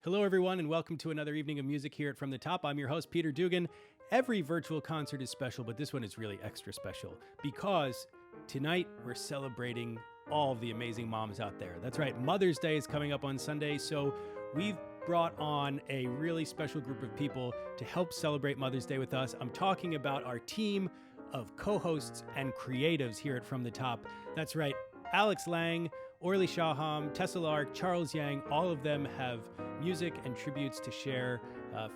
Hello, everyone, and welcome to another evening of music here at From the Top. I'm your host, Peter Dugan. Every virtual concert is special, but this one is really extra special because tonight we're celebrating all of the amazing moms out there. That's right, Mother's Day is coming up on Sunday, so we've brought on a really special group of people to help celebrate Mother's Day with us. I'm talking about our team of co-hosts and creatives here at From the Top. That's right, Alex Lang, Orly Shaham, Tessa Lark, Charles Yang, all of them have music and tributes to share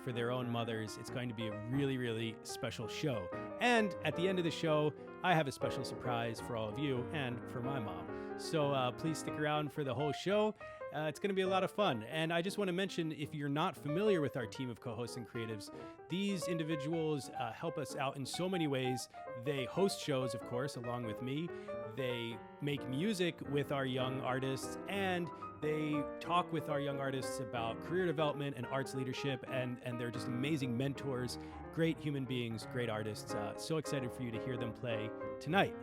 for their own mothers. It's going to be a really, really special show. And at the end of the show, I have a special surprise for all of you and for my mom. So please stick around for the whole show. It's going to be a lot of fun. And I just want to mention, if you're not familiar with our team of co-hosts and creatives, these individuals help us out in so many ways. They host shows, of course, along with me. They make music with our young artists, and they talk with our young artists about career development and arts leadership, and they're just amazing mentors, great human beings, great artists. So excited for you to hear them play tonight.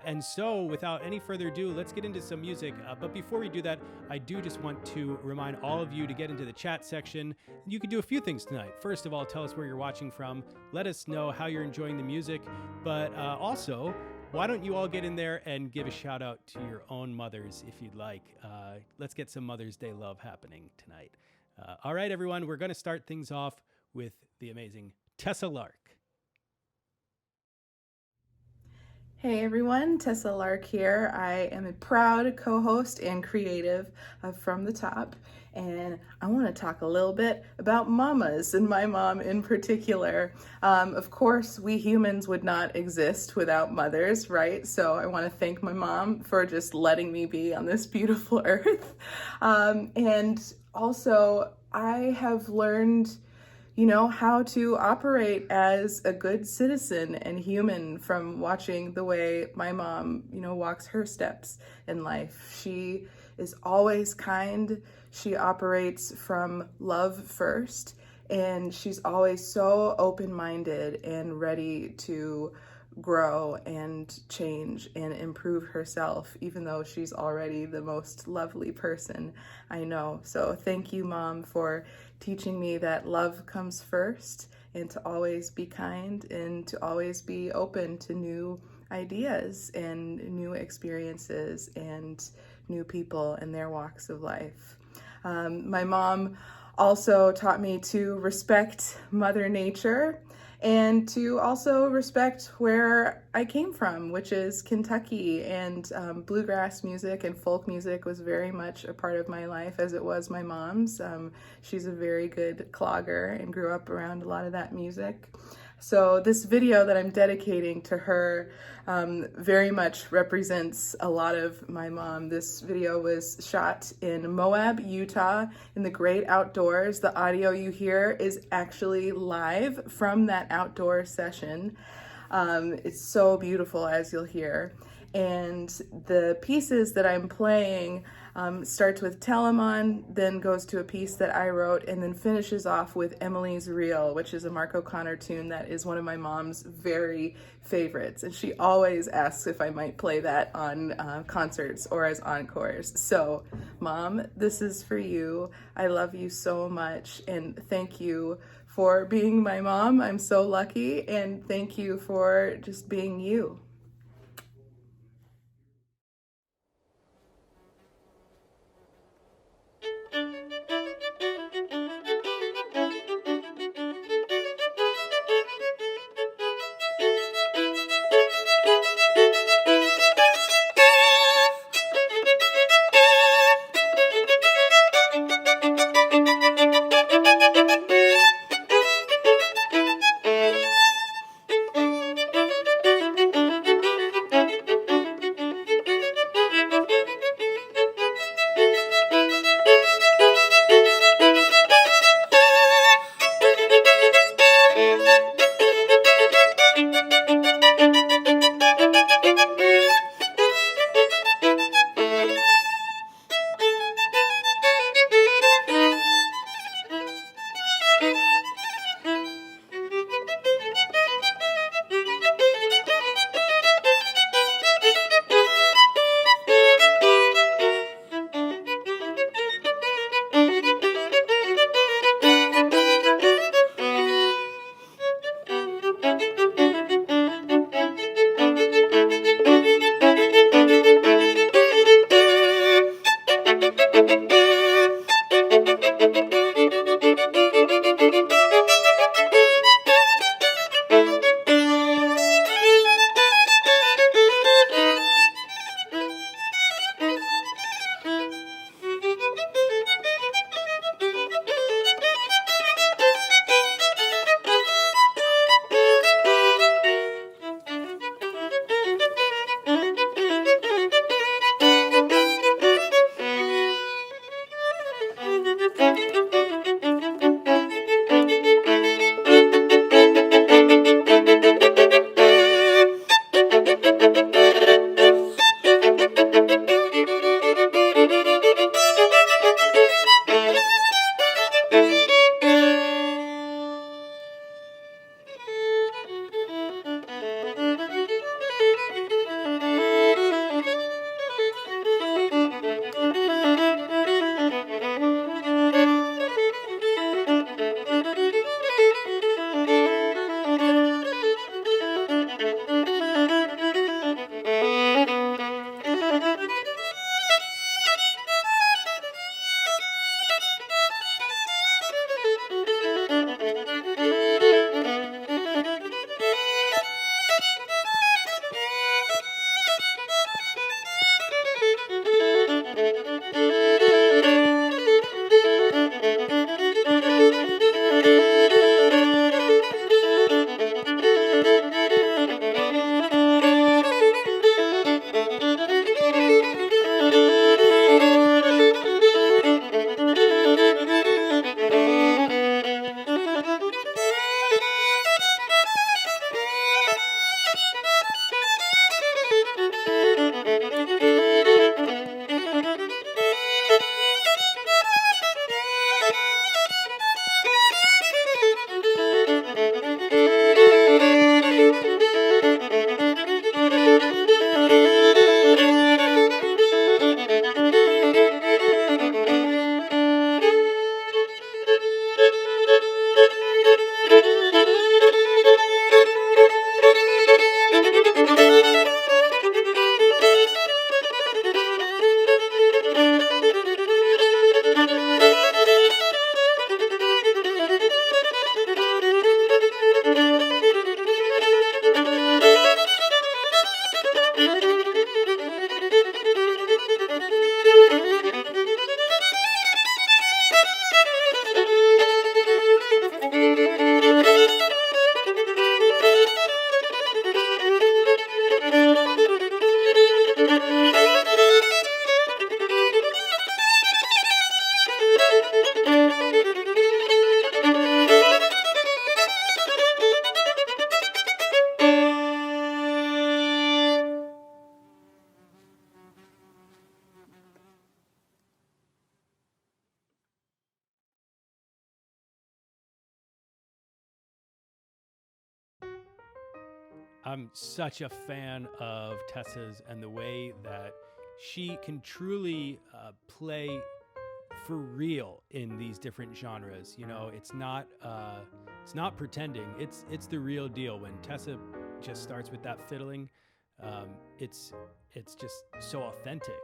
And so without any further ado, let's get into some music. But before we do that, I do just want to remind all of you to get into the chat section. You can do a few things tonight. First of all, tell us where you're watching from. Let us know how you're enjoying the music. But also, why don't you all get in there and give a shout out to your own mothers if you'd like. Let's get some Mother's Day love happening tonight. All right, everyone, we're going to start things off with the amazing Tessa Lark. Hey everyone, Tessa Lark here. I am a proud co-host and creative of From the Top, and I want to talk a little bit about mamas, and my mom in particular. Of course, we humans would not exist without mothers, right? So I want to thank my mom for just letting me be on this beautiful earth. And also, I have learned how to operate as a good citizen and human from watching the way my mom, walks her steps in life. She is always kind. She operates from love first, and she's always so open-minded and ready to grow and change and improve herself, even though she's already the most lovely person I know. So thank you, Mom, for teaching me that love comes first, and to always be kind, and to always be open to new ideas and new experiences and new people in their walks of life. My mom also taught me to respect Mother Nature and to also respect where I came from, which is Kentucky, and bluegrass music and folk music was very much a part of my life, as it was my mom's. She's a very good clogger and grew up around a lot of that music. So this video that I'm dedicating to her very much represents a lot of my mom. This video was shot in Moab, Utah, in the great outdoors. The audio you hear is actually live from that outdoor session. It's so beautiful, as you'll hear. And the pieces that I'm playing starts with Telemon, then goes to a piece that I wrote, and then finishes off with Emily's Reel, which is a Mark O'Connor tune that is one of my mom's very favorites. And she always asks if I might play that on concerts or as encores. So, Mom, this is for you. I love you so much, and thank you for being my mom. I'm so lucky, and thank you for just being you. I'm such a fan of Tessa's and the way that she can truly play for real in these different genres. You know, it's not pretending. It's the real deal. When Tessa just starts with that fiddling, it's just so authentic.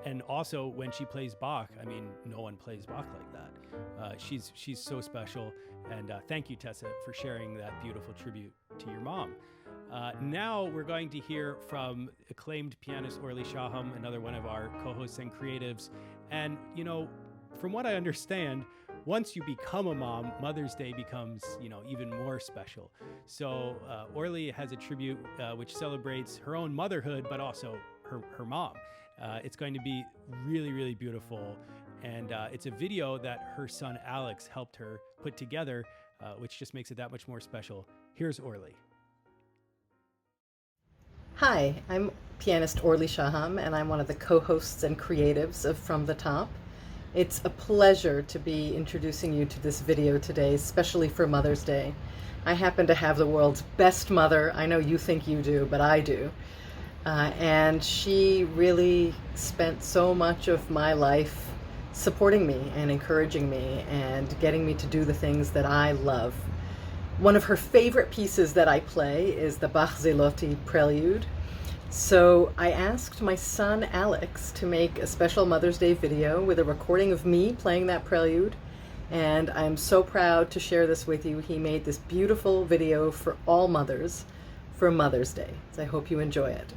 And also when she plays Bach, I mean, no one plays Bach like that. She's so special. And thank you, Tessa, for sharing that beautiful tribute to your mom. Now we're going to hear from acclaimed pianist Orly Shaham, another one of our co-hosts and creatives. And, you know, from what I understand, once you become a mom, Mother's Day becomes, you know, even more special. So Orly has a tribute which celebrates her own motherhood, but also her mom. It's going to be really, really beautiful. And it's a video that her son Alex helped her put together, which just makes it that much more special. Here's Orly. Hi, I'm pianist Orly Shaham, and I'm one of the co-hosts and creatives of From the Top. It's a pleasure to be introducing you to this video today, especially for Mother's Day. I happen to have the world's best mother. I know you think you do, but I do. And she really spent so much of my life supporting me and encouraging me and getting me to do the things that I love. One of her favorite pieces that I play is the Bachelot Prelude. So I asked my son Alex to make a special Mother's Day video with a recording of me playing that prelude. And I'm so proud to share this with you. He made this beautiful video for all mothers for Mother's Day. So I hope you enjoy it.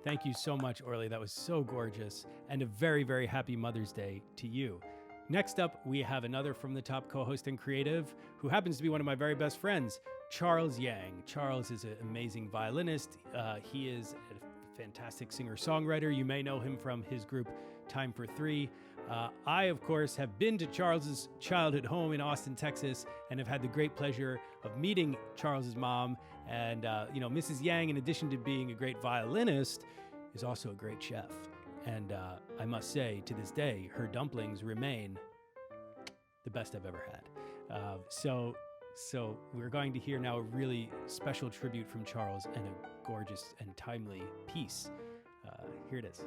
Thank you so much, Orly. That was so gorgeous. And a very, very happy Mother's Day to you. Next up, we have another From the Top co-host and creative who happens to be one of my very best friends, Charles Yang. Charles is an amazing violinist. He is a fantastic singer-songwriter. You may know him from his group Time for Three. I, of course, have been to Charles's childhood home in Austin, Texas, and have had the great pleasure of meeting Charles's mom. And, Mrs. Yang, in addition to being a great violinist, is also a great chef. And I must say, to this day, her dumplings remain the best I've ever had. So we're going to hear now a really special tribute from Charles and a gorgeous and timely piece. Here it is.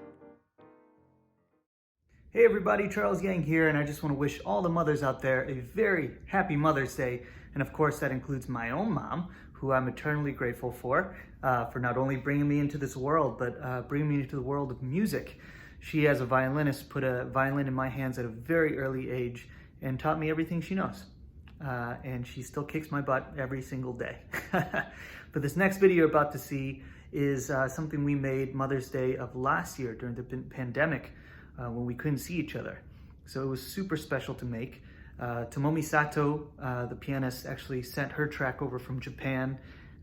Hey everybody, Charles Yang here, and I just want to wish all the mothers out there a very happy Mother's Day. And of course that includes my own mom, who I'm eternally grateful for not only bringing me into this world, but bringing me into the world of music. She, as a violinist, put a violin in my hands at a very early age and taught me everything she knows. And she still kicks my butt every single day. But this next video you're about to see is something we made Mother's Day of last year during the pandemic, when we couldn't see each other. So it was super special to make. Tomomi Sato, the pianist, actually sent her track over from Japan,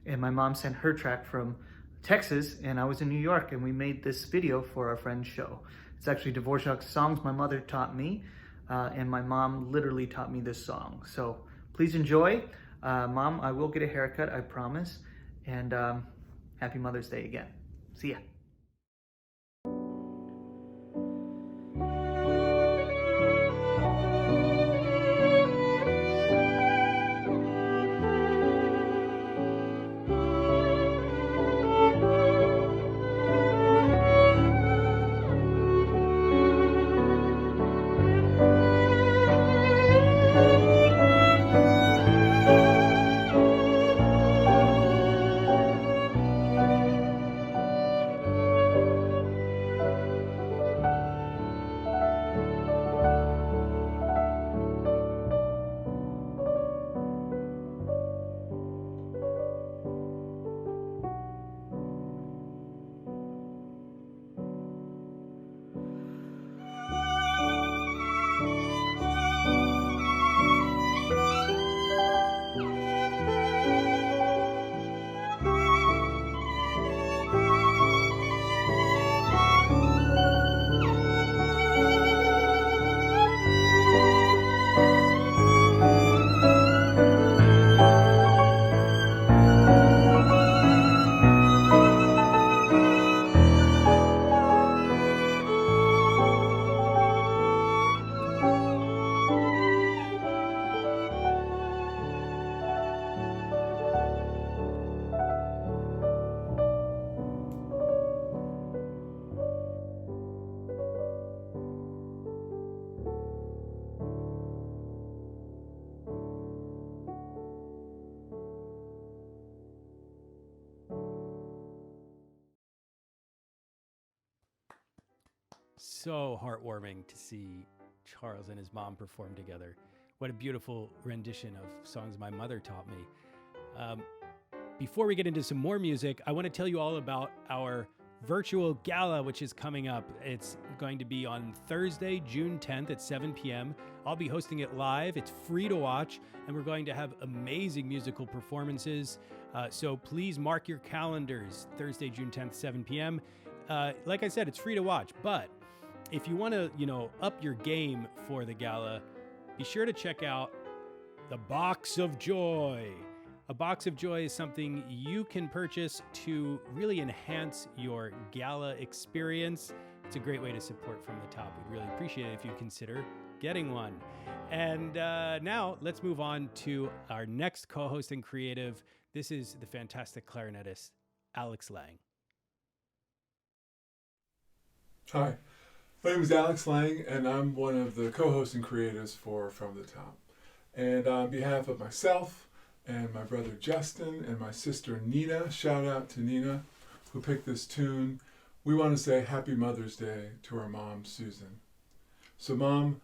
and my mom sent her track from Texas, and I was in New York, and we made this video for our friend's show. It's actually Dvorak's songs my mother taught me, and my mom literally taught me this song. So please enjoy. Mom, I will get a haircut, I promise. And happy Mother's Day again. See ya. So heartwarming to see Charles and his mom perform together. What a beautiful rendition of songs my mother taught me. Before we get into some more music, I want to tell you all about our virtual gala, which is coming up. It's going to be on Thursday, June 10th at 7 p.m. I'll be hosting it live. It's free to watch, and we're going to have amazing musical performances. So please mark your calendars, Thursday, June 10th, 7 p.m. Like I said, it's free to watch, but if you want to, up your game for the gala, be sure to check out the Box of Joy. A Box of Joy is something you can purchase to really enhance your gala experience. It's a great way to support From the Top. We'd really appreciate it if you consider getting one. And now let's move on to our next co-host and creative. This is the fantastic clarinetist, Alex Lang. Hi, my name is Alex Lang, and I'm one of the co-hosts and creators for From the Top. And on behalf of myself and my brother Justin and my sister Nina, shout out to Nina, who picked this tune, we want to say Happy Mother's Day to our mom, Susan. So Mom,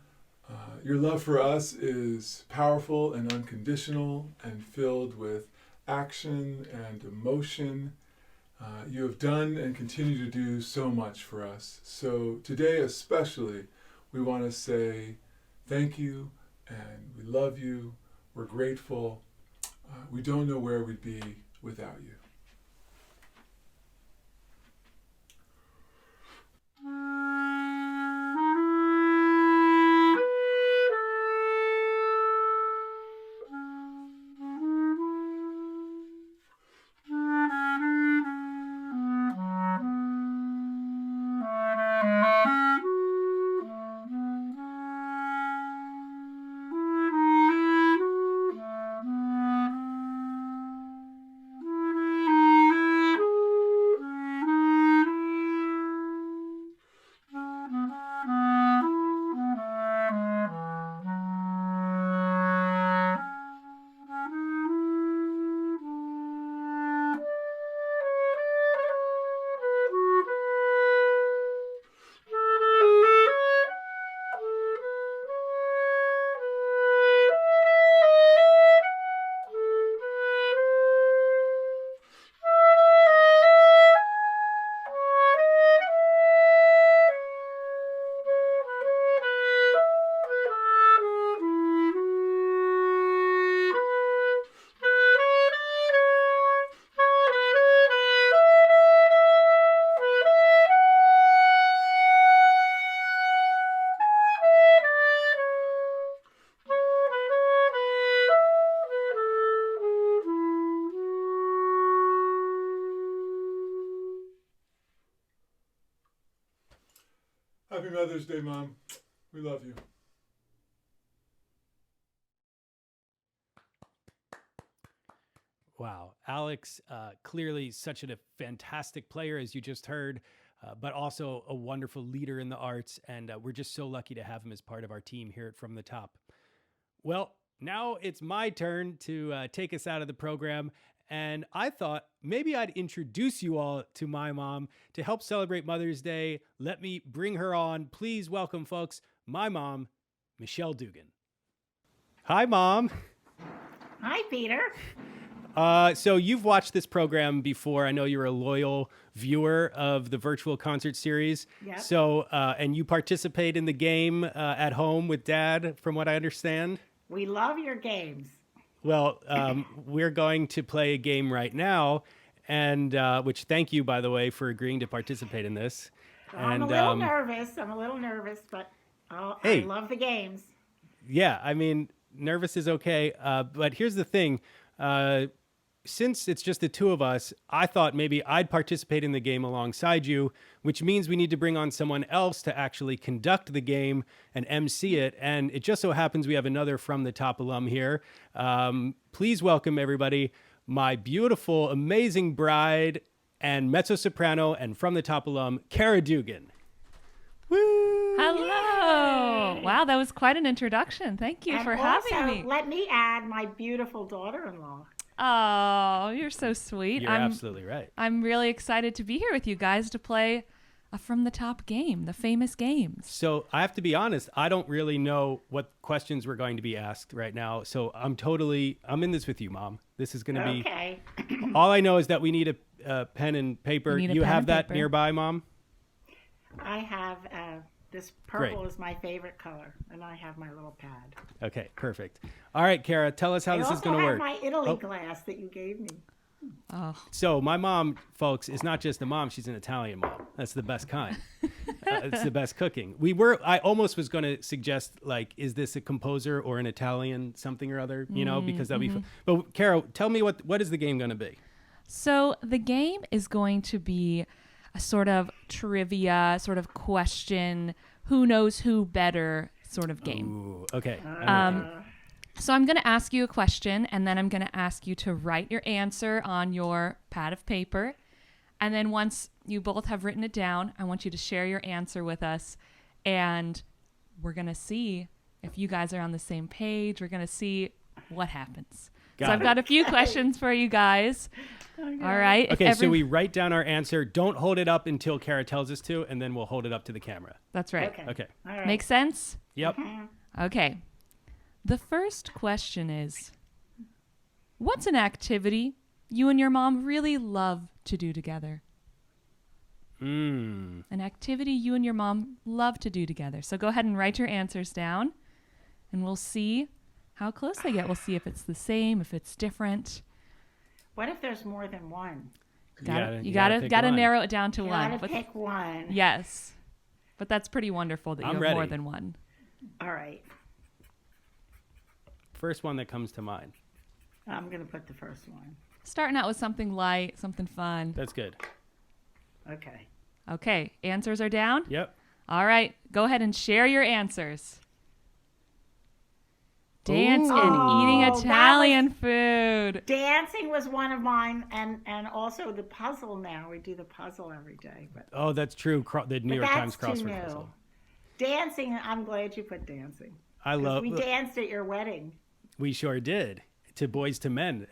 your love for us is powerful and unconditional and filled with action and emotion. You have done and continue to do so much for us. So today especially, we want to say thank you, and we love you. We're grateful. We don't know where we'd be without you. Happy Mother's Day, Mom. We love you. Wow. Alex, clearly such a fantastic player, as you just heard, but also a wonderful leader in the arts. And we're just so lucky to have him as part of our team here at From the Top. Well, now it's my turn to take us out of the program. And I thought maybe I'd introduce you all to my mom to help celebrate Mother's Day. Let me bring her on. Please welcome, folks, my mom, Michelle Dugan. Hi, Mom. Hi, Peter. So you've watched this program before. I know you're a loyal viewer of the virtual concert series. Yep. So, and you participate in the game at home with Dad, from what I understand. We love your games. Well, we're going to play a game right now, and which thank you, by the way, for agreeing to participate in this. I'm a little nervous, but Hey. I love the games. Yeah, I mean, nervous is okay. But here's the thing. Since it's just the two of us, I thought maybe I'd participate in the game alongside you, which means we need to bring on someone else to actually conduct the game and MC it. And it just so happens we have another From the Top alum here. Please welcome, everybody, my beautiful, amazing bride and mezzo-soprano and From the Top alum, Cara Dugan. Woo! Hello. Wow, that was quite an introduction. Thank you for having me. Let me add my beautiful daughter-in-law. Oh, you're so sweet. You're absolutely right. I'm really excited to be here with you guys to play a From the Top game, the famous games. So I have to be honest, I don't really know what questions we're going to be asked right now. So I'm in this with you, Mom. This is going to be, Okay. all I know is that we need a pen and paper. You have that nearby, Mom? I have, this purple is my favorite color, and I have my little pad. Okay, perfect. All right, Cara, tell us how this is going to work. I also have my Italy glass that you gave me. Oh. So my mom, folks, is not just a mom, she's an Italian mom. That's the best kind. It's the best cooking. I almost was going to suggest, like, is this a composer or an Italian something or other, because that'd be But Cara, tell me what is the game going to be? So the game is going to be a sort of trivia, sort of question, who knows who better sort of game. Ooh, okay. So I'm going to ask you a question, and then I'm going to ask you to write your answer on your pad of paper. And then once you both have written it down, I want you to share your answer with us. And we're going to see if you guys are on the same page. We're going to see what happens. I've got a few questions for you guys. Okay. All right. Okay, so we write down our answer. Don't hold it up until Cara tells us to, and then we'll hold it up to the camera. That's right. Okay. All right. Make sense? Yep. Okay. The first question is, what's an activity you and your mom really love to do together? Mm. An activity you and your mom love to do together. So go ahead and write your answers down, and we'll see how close they get. We'll see if it's the same, if it's different. What if there's more than one? You gotta narrow it down to one. Gotta pick one. Yes, but that's pretty wonderful that you have more than one. All right. First one that comes to mind. I'm gonna put the first one. Starting out with something light, something fun. That's good. Okay. Okay, answers are down? Yep. All right, go ahead and share your answers. Dance and eating Italian food. Dancing was one of mine, and also the puzzle now. We do the puzzle every day. But, Oh, that's true. The New York Times that's too crossword new. puzzle. Dancing, I'm glad you put dancing. I love. We danced at your wedding. We sure did. To Boys to Men.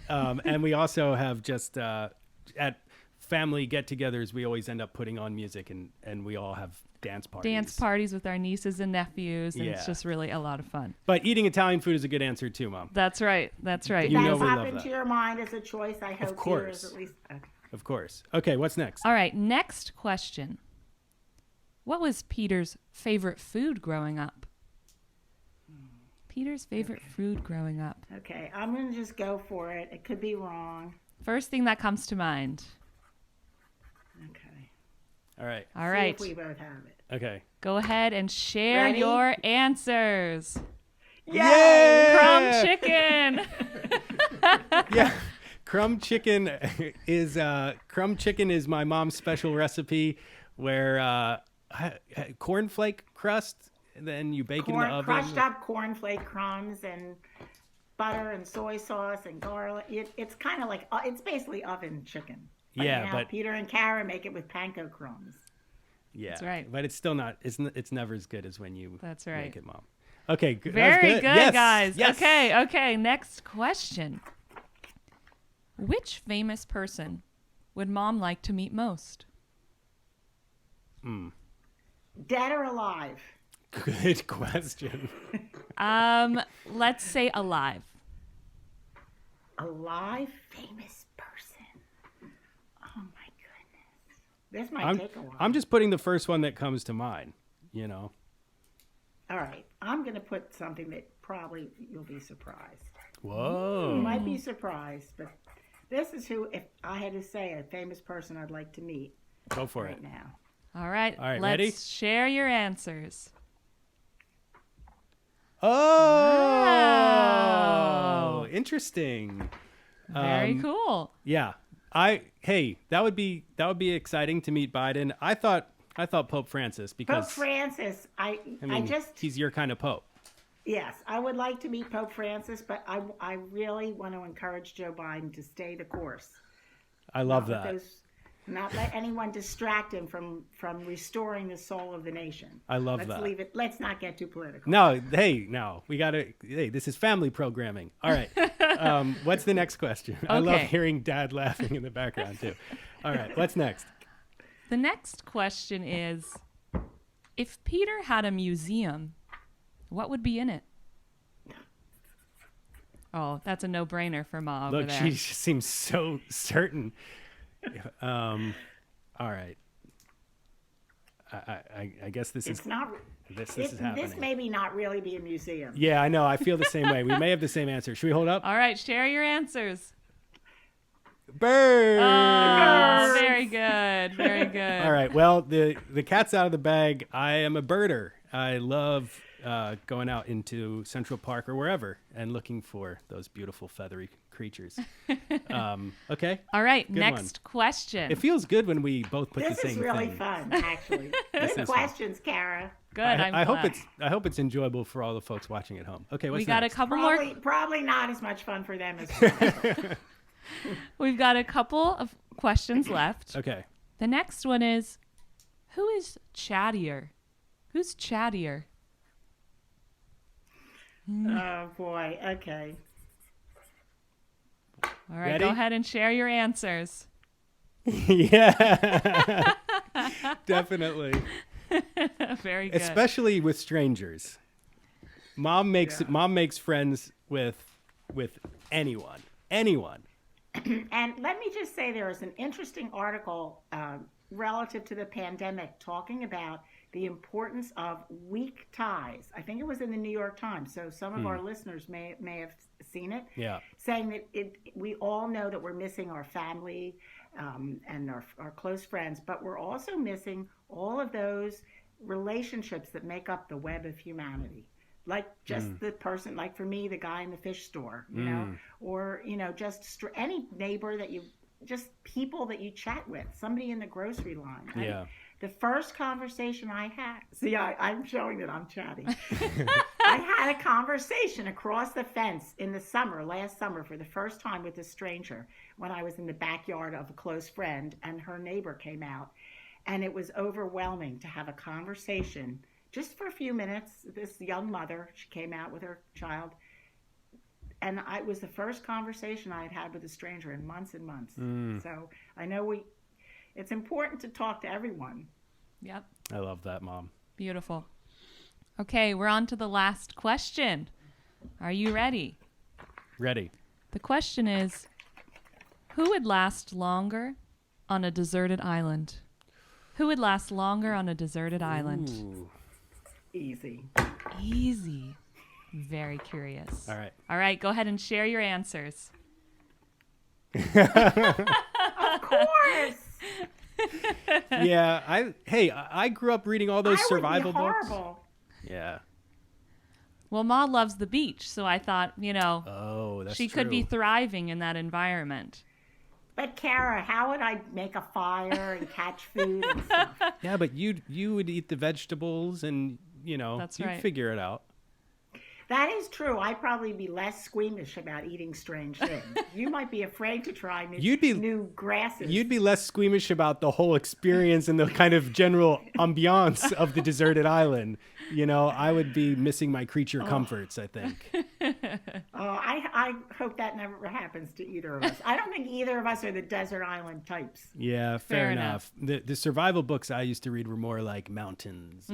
And we also have just at family get-togethers, we always end up putting on music, and we all have dance parties. Dance parties with our nieces and nephews, and it's Yeah. just really a lot of fun. But eating Italian food is a good answer too, Mom. That's right. That's right. You Did know that we pop love into that. your mind as a choice? I hope course. yours at least. Okay. Of course. Okay, what's next? All right, next question. What was Peter's favorite food growing up? Peter's favorite food growing up. Okay, I'm going to just go for it. It could be wrong. First thing that comes to mind. Okay. All right. All right. See if we both have it. Okay. Go ahead and share Ready? your answers. Yay! Crumb chicken. Yeah. Crumb chicken is my mom's special recipe where cornflake crust, and then you bake it in the oven. Crushed up cornflake crumbs and butter and soy sauce and garlic. It's kind of like, it's basically oven chicken. Yeah, now but Peter and Kara make it with panko crumbs. yeah, That's right. But it's still not. It's never as good as when you That's right. make it, Mom. Okay, that was Very good, Yes. guys. Yes. Okay. Next question. Which famous person would Mom like to meet most? Dead or alive? Good question. Let's say alive. Alive? Famous person? Oh my goodness. This might take a while. I'm just putting the first one that comes to mind. You know. All right. I'm going to put something that probably you'll be surprised. Whoa. You might be surprised, but this is who, if I had to say a famous person I'd like to meet Go for right it. now. All right. All right, Let's ready? share your answers. Oh, Wow. Interesting. Very cool. Yeah. That would be exciting to meet Biden. I thought Pope Francis because Pope Francis, I mean, he's your kind of pope. yes, I would like to meet Pope Francis, but I really want to encourage Joe Biden to stay the course. I love that. Not let anyone distract him from restoring the soul of the nation. I love Let's that. leave it. Let's not get too political. No, this is family programming. All right. What's the next question? I love Okay. hearing Dad laughing in the background too. All right. What's next? The next question is, if Peter had a museum, what would be in it? Oh, that's a no-brainer for Ma over Look, there. she seems so certain. All right. I guess this is happening. This may not really be a museum. Yeah, I know. I feel the same way. We may have the same answer. Should we hold up? All right, share your answers. Birds. Oh, very good. Very good. All right. Well, the cat's out of the bag. I am a birder. I love going out into Central Park or wherever and looking for those beautiful feathery creatures. Okay. All right, Good next question. It feels good when we both put This the same is really thing. fun, actually. This Good is fun. questions, Kara. Good. I hope glad. it's enjoyable for all the folks watching at home. Okay, what's We got next? a couple more. Probably not as much fun for them as We've got a couple of questions left. Okay. The next one is, who is chattier? Who's chattier? Oh boy. Okay. All right, Ready? go ahead and share your answers. Yeah. Definitely. Very good. Especially with strangers. Mom makes friends with anyone. And let me just say there is an interesting article relative to the pandemic talking about the importance of weak ties. I think it was in the New York Times, so some of our listeners may have seen it. Yeah. Saying that we all know that we're missing our family and our close friends, but we're also missing all of those relationships that make up the web of humanity. Like just the person, like for me, the guy in the fish store, you know, or, you know, just any neighbor that just people that you chat with, somebody in the grocery line. Yeah. The first conversation I had, see, I'm showing that I'm chatting. I had a conversation across the fence in the summer, last summer, for the first time with a stranger when I was in the backyard of a close friend and her neighbor came out. And it was overwhelming to have a conversation just for a few minutes. This young mother, she came out with her child. And it was the first conversation I had with a stranger in months and months. So I know it's important to talk to everyone. Yep. I love that, Mom. Beautiful. Okay, we're on to the last question. Are you ready? Ready. The question is, who would last longer on a deserted island? Who would last longer on a deserted island? Ooh. Easy. Easy. Very curious. All right. All right, go ahead and share your answers. Of course. Yeah, I grew up reading all those survival I would be books. horrible. Yeah. Well, Ma loves the beach, so I thought, you know, Oh, that's she true. could be thriving in that environment. But Kara, how would I make a fire and catch food and stuff? Yeah, but you would eat the vegetables and, you know, That's you'd right. figure it out. That is true. I'd probably be less squeamish about eating strange things. You might be afraid to try new grasses. You'd be less squeamish about the whole experience and the kind of general ambiance of the deserted island. You know, I would be missing my creature comforts, I think. I hope that never happens to either of us. I don't think either of us are the desert island types. Yeah, fair enough. The survival books I used to read were more like mountains.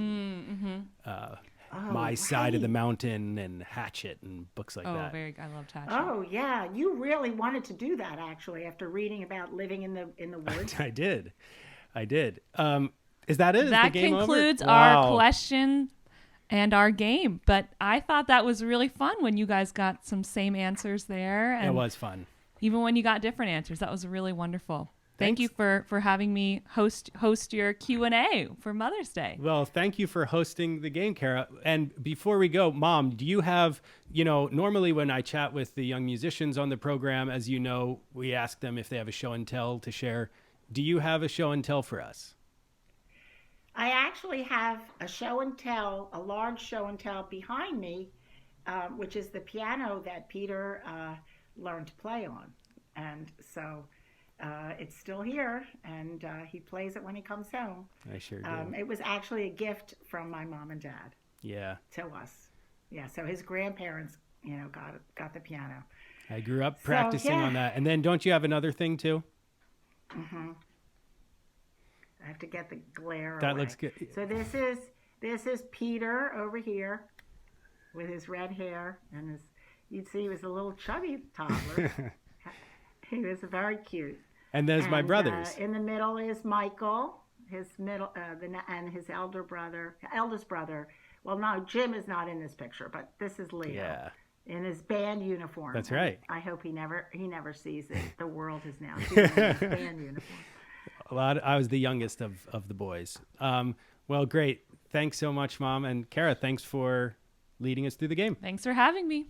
My Side of the Mountain and Hatchet and books like that. I love Hatchet. Oh yeah, you really wanted to do that actually after reading about living in the woods. I did. Is that it? Is That the game concludes over? our Wow. question and our game. But I thought that was really fun when you guys got some same answers there. And It was fun. even when you got different answers, that was really wonderful. Thank Thanks. you for having me host your Q&A for Mother's Day. Well, thank you for hosting the game, Kara. And before we go, Mom, do you have, you know, normally when I chat with the young musicians on the program, as you know, we ask them if they have a show and tell to share. Do you have a show and tell for us? I actually have a show and tell, a large show and tell behind me, which is the piano that Peter learned to play on. And so it's still here, and he plays it when he comes home. I sure do. It was actually a gift from my mom and dad Yeah. to us. Yeah, so his grandparents, you know, got the piano. I grew up practicing on that. And then don't you have another thing too? Mm-hmm. I have to get the glare That away. looks good. So this is Peter over here with his red hair and you'd see he was a little chubby toddler. He was very cute. And there's my brothers. In the middle is Michael, his and his eldest brother. Well, no, Jim is not in this picture, but this is Leo. Yeah. In his band uniform. That's right. I hope he never sees it. The world has now seen him in his band uniform. I was the youngest of the boys. Well, great. Thanks so much, Mom. And Kara, thanks for leading us through the game. Thanks for having me.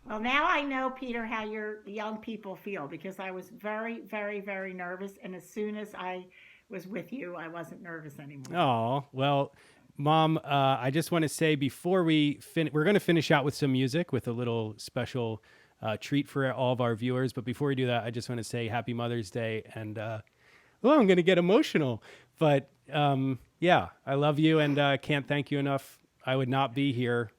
Well, now I know, Peter, how your young people feel, because I was very, very, very nervous. And as soon as I was with you, I wasn't nervous anymore. Oh, well, Mom, I just want to say before we're going to finish out with some music with a little special treat for all of our viewers. But before we do that, I just want to say Happy Mother's Day. And, I'm going to get emotional. But, yeah, I love you and can't thank you enough. I would not be here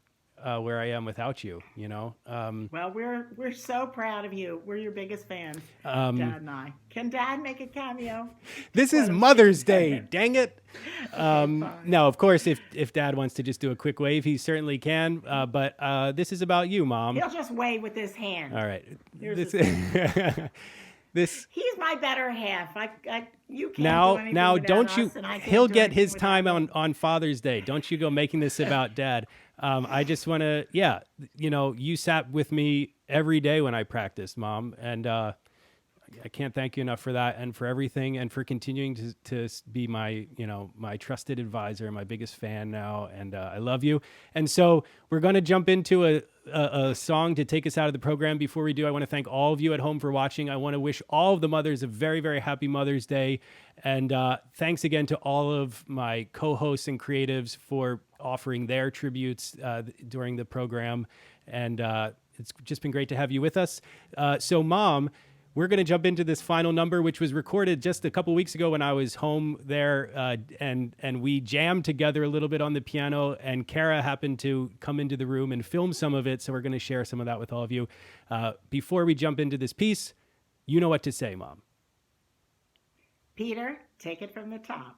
where I am without you. You know. Well, we're so proud of you. We're your biggest fans, Dad and I. Can Dad make a cameo? This is Let him Mother's see. Day. Dang it. Fine. No, of course, if Dad wants to just do a quick wave, he certainly can. But this is about you, Mom. He'll just wave with his hand. All right. Here's This He's my better half. You can't do now anything without don't you? us, and I can't He'll do get anything his without time you. on Father's Day. Don't you go making this about Dad. I just want to, you sat with me every day when I practiced, Mom, and I can't thank you enough for that and for everything and for continuing to be my, my trusted advisor, my biggest fan now. And I love you. And so we're going to jump into a song to take us out of the program. Before we do, I want to thank all of you at home for watching. I want to wish all of the mothers a very, very happy Mother's Day. And thanks again to all of my co-hosts and creatives for offering their tributes during the program. And it's just been great to have you with us. So Mom, we're going to jump into this final number, which was recorded just a couple weeks ago when I was home there, and we jammed together a little bit on the piano, and Kara happened to come into the room and film some of it, so we're going to share some of that with all of you. Before we jump into this piece, you know what to say, Mom. Peter, take it from the top.